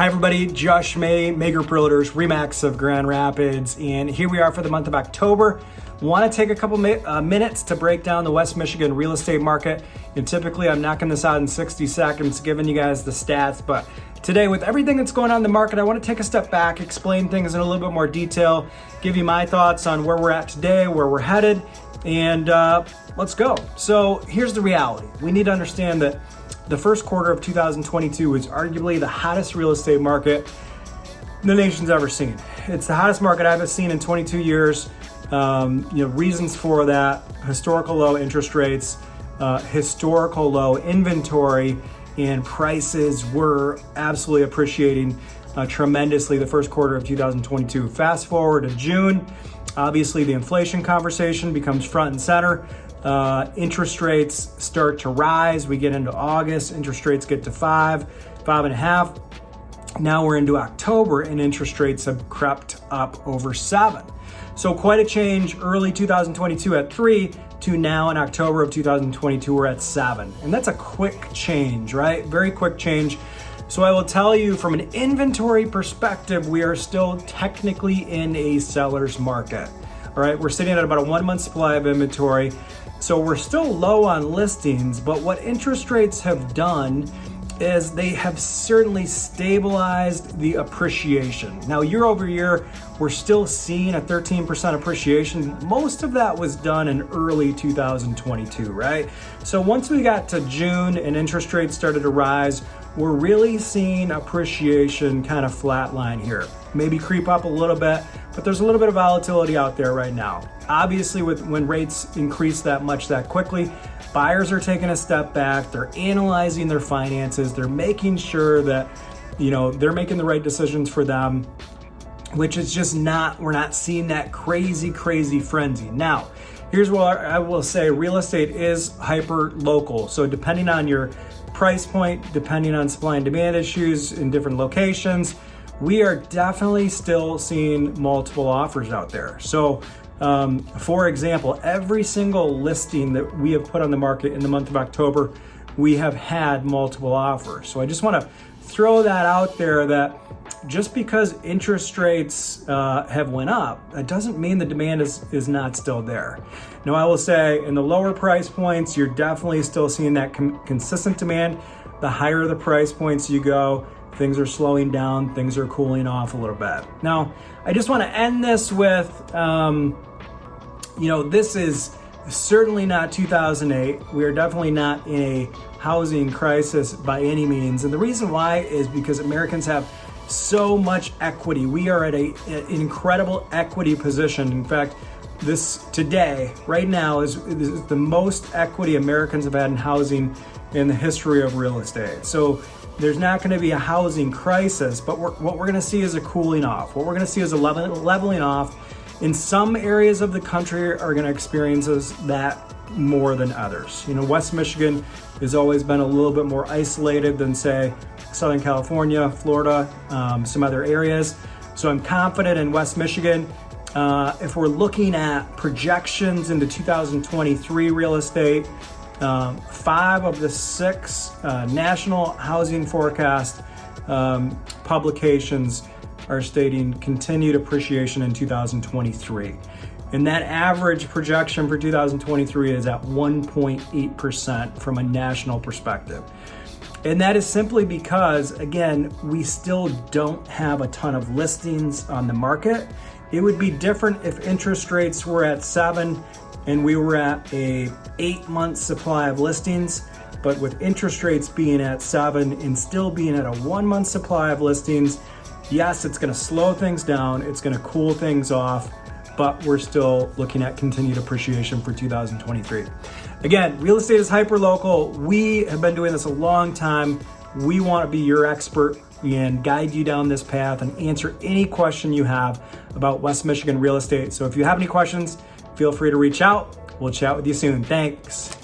Hi everybody, Josh May Group Realtors, Remax of Grand Rapids, and here we are for the month of October. Want to take a couple minutes to break down the West Michigan real estate market, and typically I'm knocking this out in 60 seconds, giving you guys the stats, but today with everything that's going on in the market, I want to take a step back, explain things in a little bit more detail, give you my thoughts on where we're at today, where we're headed, and let's go. So here's the reality. We need to understand that the first quarter of 2022 was arguably the hottest real estate market the nation's ever seen. It's the hottest market I've seen in 22 years. Reasons for that: historical low interest rates, historical low inventory, and prices were absolutely appreciating tremendously the first quarter of 2022. Fast forward to June, obviously the inflation conversation becomes front and center. Interest rates start to rise. We get into August, interest rates get to 5.5. Now we're into October and interest rates have crept up over 7. So quite a change. Early 2022 at 3 to now in October of 2022, we're at 7. And that's a quick change, right? Very quick change. So I will tell you from an inventory perspective, we are still technically in a seller's market. All right, we're sitting at about a 1 month supply of inventory. So we're still low on listings, but what interest rates have done is they have certainly stabilized the appreciation. Now, year over year, we're still seeing a 13% appreciation. Most of that was done in early 2022, right? So once we got to June and interest rates started to rise, we're really seeing appreciation kind of flatline here. Maybe creep up a little bit, but there's a little bit of volatility out there right now. Obviously, when rates increase that much that quickly, buyers are taking a step back. They're analyzing their finances. They're making sure that, they're making the right decisions for them, which is just we're not seeing that crazy frenzy. Now, here's what I will say. Real estate is hyper local. So depending on your price point, depending on supply and demand issues in different locations, we are definitely still seeing multiple offers out there. So, for example, every single listing that we have put on the market in the month of October, we have had multiple offers. So I just want to throw that out there, that just because interest rates have went up, that doesn't mean the demand is not still there. Now, I will say in the lower price points, you're definitely still seeing that consistent demand. The higher the price points you go, things are slowing down, things are cooling off a little bit. Now, I just want to end this with, this is certainly not 2008. We are definitely not in a housing crisis by any means. And the reason why is because Americans have so much equity. We are at an incredible equity position. In fact, this today, right now, is the most equity Americans have had in housing in the history of real estate. So there's not going to be a housing crisis, but what we're going to see is a cooling off. What we're going to see is a leveling off. In some areas of the country are going to experience that more than others. West Michigan has always been a little bit more isolated than, say, Southern California, Florida, some other areas. So I'm confident in West Michigan. If we're looking at projections into 2023 real estate, 5 of the 6 national housing forecast publications are stating continued appreciation in 2023. And that average projection for 2023 is at 1.8% from a national perspective. And that is simply because, again, we still don't have a ton of listings on the market. It would be different if interest rates were at 7 and we were at a 8-month supply of listings. But with interest rates being at 7 and still being at a 1-month supply of listings, yes, it's going to slow things down. It's going to cool things off, but we're still looking at continued appreciation for 2023. Again, real estate is hyper local. We have been doing this a long time. We want to be your expert and guide you down this path and answer any question you have about West Michigan real estate. So if you have any questions, feel free to reach out. We'll chat with you soon. Thanks.